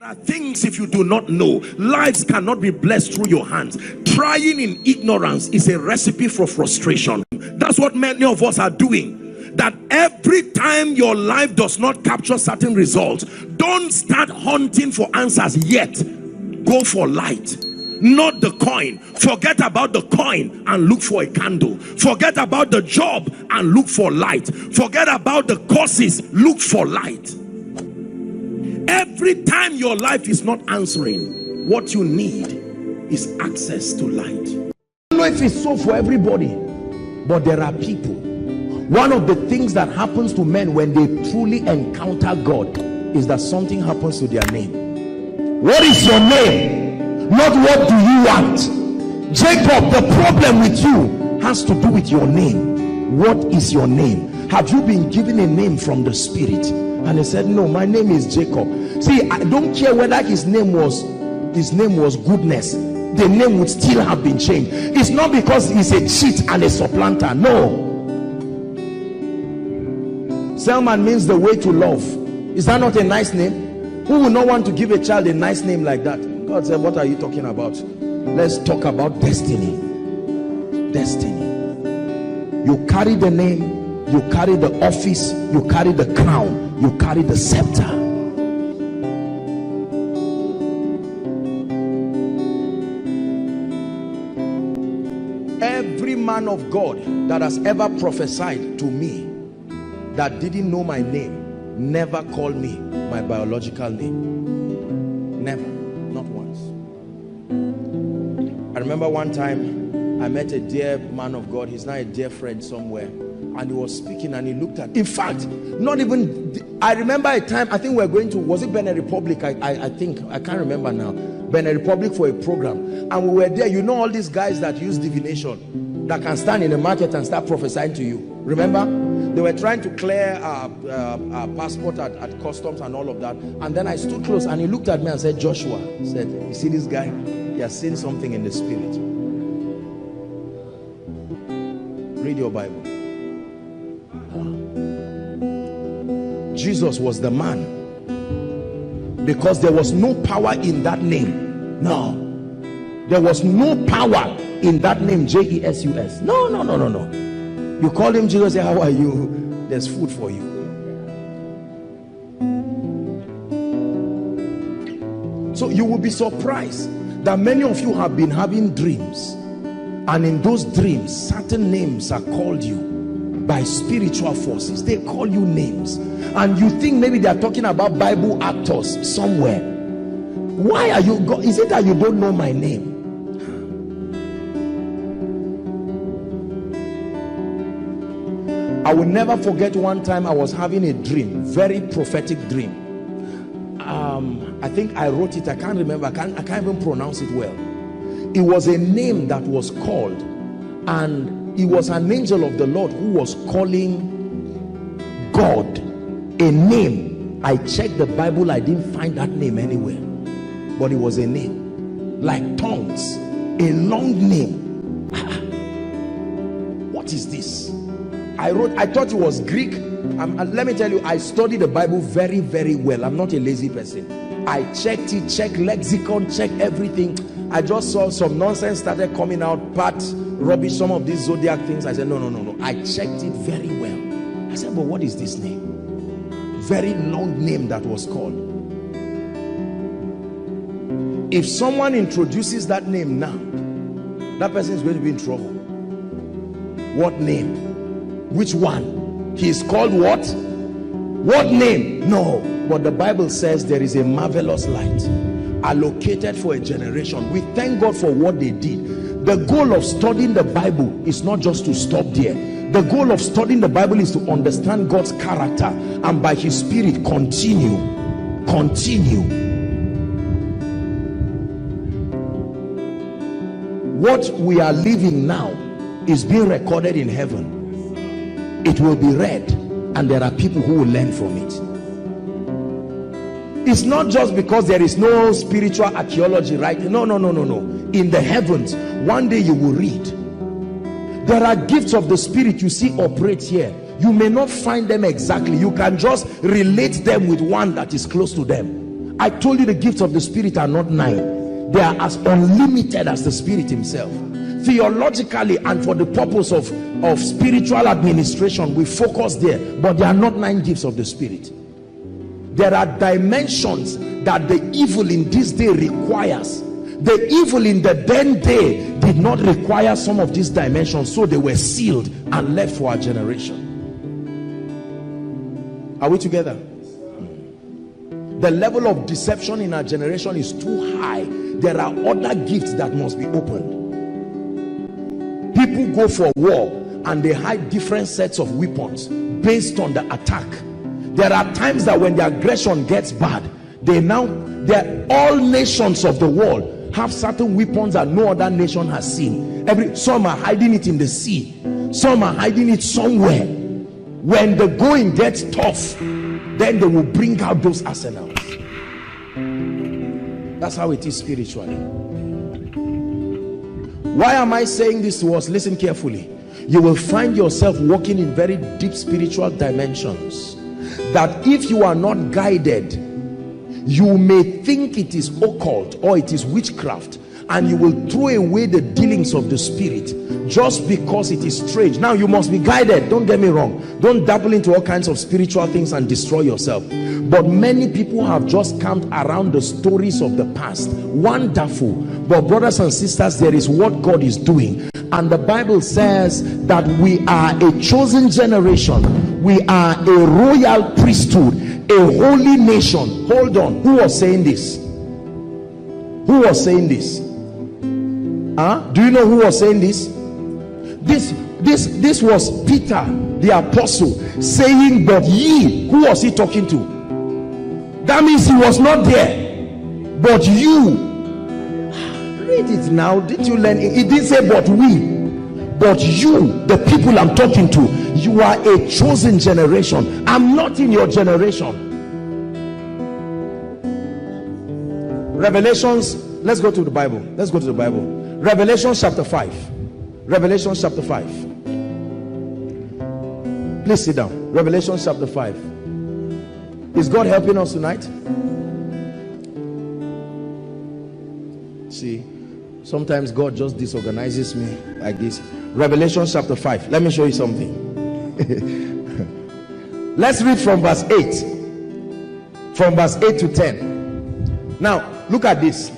There are things, if you do not know, lives cannot be blessed through your hands. Trying in ignorance is a recipe for frustration. That's what many of us are doing. That every time your life does not capture certain results, don't start hunting for answers yet. Go for light, not the coin. Forget about the coin and look for a candle. Forget about the job and look for light. Forget about the courses, look for light. Every time your life is not answering, what you need is access to light. I don't know if it's so for everybody, but there are people. One of the things that happens to men when they truly encounter God is that something happens to their name. What is your name? Not what do you want. Jacob, the problem with you has to do with your name. What is your name? Have you been given a name from the Spirit? And he said, no, my name is Jacob. See, I don't care whether his name was goodness. The name would still have been changed. It's not because he's a cheat and a supplanter. No. Selman means the way to love. Is that not a nice name? Who will not want to give a child a nice name like that? God said, what are you talking about? Let's talk about destiny. Destiny. You carry the name, you carry the office, you carry the crown, you carry the scepter. Every man of God that has ever prophesied to me that didn't know my name never called me my biological name. Never. Not once. I remember one time I met a dear man of God. He's now a dear friend somewhere, and he was speaking and he looked at, in fact, not even, I remember a time, I think we were going to, was it Benin Republic? I think, I can't remember now. Benin Republic for a program, and we were there. You know all these guys that use divination, that can stand in the market and start prophesying to you. Remember? They were trying to clear our passport at customs and all of that. And then I stood close and he looked at me and said, Joshua, he said, you see this guy? He has seen something in the spirit. Read your Bible. Jesus was the man, because there was no power in that name. No, there was no power in that name, Jesus. No. You call him Jesus, say, how are you? There's food for you. So you will be surprised that many of you have been having dreams, and in those dreams certain names are called you by spiritual forces. They call you names, and you think maybe they are talking about Bible actors somewhere. Why are you is it that you don't know my name? I will never forget one time I was having a dream, very prophetic dream. I think I wrote it, I can't remember, I can't even pronounce it well. It was a name that was called, and it was an angel of the Lord who was calling God a name. I checked the Bible, I didn't find that name anywhere, but it was a name, like tongues, a long name. What is this? I thought it was Greek. Let me tell you, I studied the Bible very, very well. I'm not a lazy person. I checked it, checked lexicon, checked everything. I just saw some nonsense started coming out, part rubbish, some of these zodiac things. I said, no. I checked it very well. I said, but what is this name? Very long name that was called. If someone introduces that name now, that person is going to be in trouble. What name? Which one? He is called what? What name? No. But the Bible says there is a marvelous light allocated for a generation. We thank God for what they did. The goal of studying the Bible is not just to stop there. The goal of studying the Bible is to understand God's character, and by his spirit continue. What we are living now is being recorded in heaven. It will be read, and there are people who will learn from it. It's not just because there is no spiritual archaeology, right? No. In the heavens, one day you will read. There are gifts of the spirit you see operate here. You may not find them exactly. You can just relate them with one that is close to them. I told you the gifts of the Spirit are not 9. They are as unlimited as the Spirit himself. Theologically and for the purpose of spiritual administration, we focus there, but they are not 9 gifts of the Spirit. There are dimensions that the evil in this day requires. The evil in the then day did not require some of these dimensions, so they were sealed and left for our generation. Are we together? The level of deception in our generation is too high. There are other gifts that must be opened. People go for war and they hide different sets of weapons based on the attack. There are times that when the aggression gets bad, all nations of the world have certain weapons that no other nation has seen. Some are hiding it in the sea, some are hiding it somewhere. When the going gets tough, then they will bring out those arsenals. That's how it is spiritually. Why am I saying this to us? Listen carefully. You will find yourself walking in very deep spiritual dimensions that if you are not guided, you may think it is occult or it is witchcraft, and you will throw away the dealings of the Spirit just because it is strange. Now you must be guided, don't get me wrong. Don't dabble into all kinds of spiritual things and destroy yourself. But many people have just camped around the stories of the past. Wonderful. But brothers and sisters, there is what God is doing. And the Bible says that we are a chosen generation. We are a royal priesthood, a holy nation. Hold on. Who was saying this? Who was saying this? Do you know who was saying this? This was Peter the apostle saying, but ye. Who was he talking to? That means he was not there. But you. Read it now. Did you learn it? It didn't say but we. But you, the people I'm talking to, you are a chosen generation. I'm not in your generation. Revelations, let's go to the Bible. Let's go to the Bible. Revelation chapter 5. Revelation chapter 5. Please sit down. Revelation chapter 5. Is God helping us tonight? See, sometimes God just disorganizes me like this. Revelation chapter 5. Let me show you something. Let's read from verse 8. From verse 8 to 10. Now, look at this.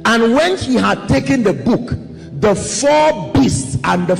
And when he had taken the book, the 4 beasts and the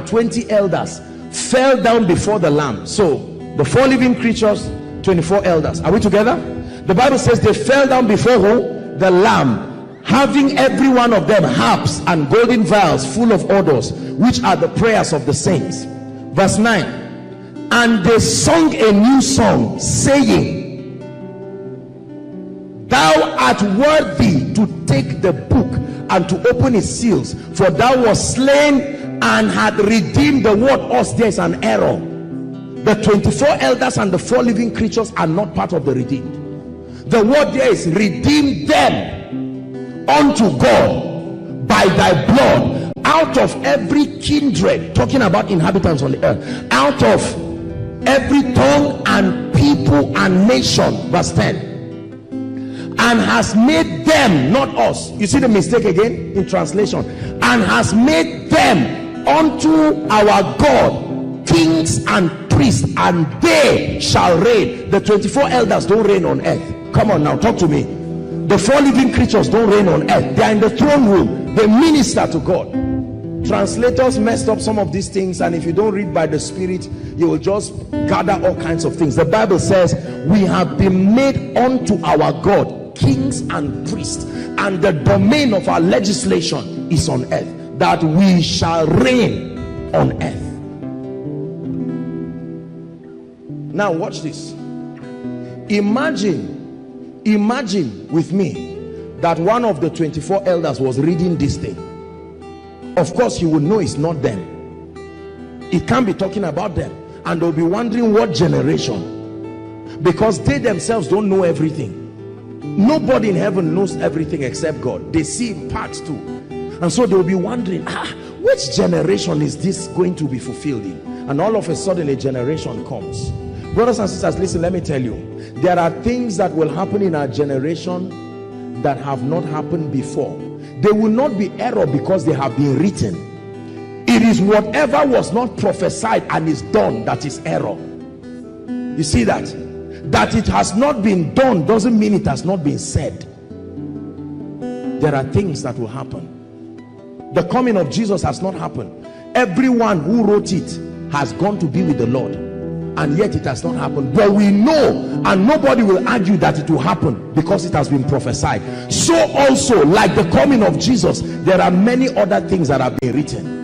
24 elders fell down before the Lamb. So, the 4 living creatures, 24 elders. Are we together? The Bible says they fell down before who? The Lamb, having every one of them harps and golden vials full of odors, which are the prayers of the saints. Verse 9. And they sung a new song, saying, Thou art worthy to take the book and to open its seals, for thou wast slain and had redeemed the word. Us, there's an error. The 24 elders and the 4 living creatures are not part of the redeemed. The word there is redeem them unto God by thy blood out of every kindred, talking about inhabitants on the earth, out of every tongue and people and nation. Verse 10. And has made them, not us. You see the mistake again in translation. And has made them unto our God kings and priests, and they shall reign. The 24 elders don't reign on earth. Come on now, talk to me. The 4 living creatures don't reign on earth. They are in the throne room. They minister to God. Translators messed up some of these things, and if you don't read by the Spirit, you will just gather all kinds of things. The Bible says we have been made unto our God kings and priests, and the domain of our legislation is on earth, that we shall reign on earth. Now watch this. Imagine with me that one of the 24 elders was reading this thing. Of course you will know it's not them. It can't be talking about them, and they'll be wondering what generation, because they themselves don't know everything. Nobody in heaven knows everything except God. They see in parts too, and so they'll be wondering, which generation is this going to be fulfilled in? And all of a sudden a generation comes. Brothers and sisters, listen, let me tell you, there are things that will happen in our generation that have not happened before. They will not be error because they have been written. It is whatever was not prophesied and is done that is error. You see that? That it has not been done doesn't mean it has not been said. There are things that will happen. The coming of Jesus has not happened. Everyone who wrote it has gone to be with the Lord, and yet it has not happened. But we know, and nobody will argue that it will happen because it has been prophesied. So also, like the coming of Jesus, there are many other things that have been written.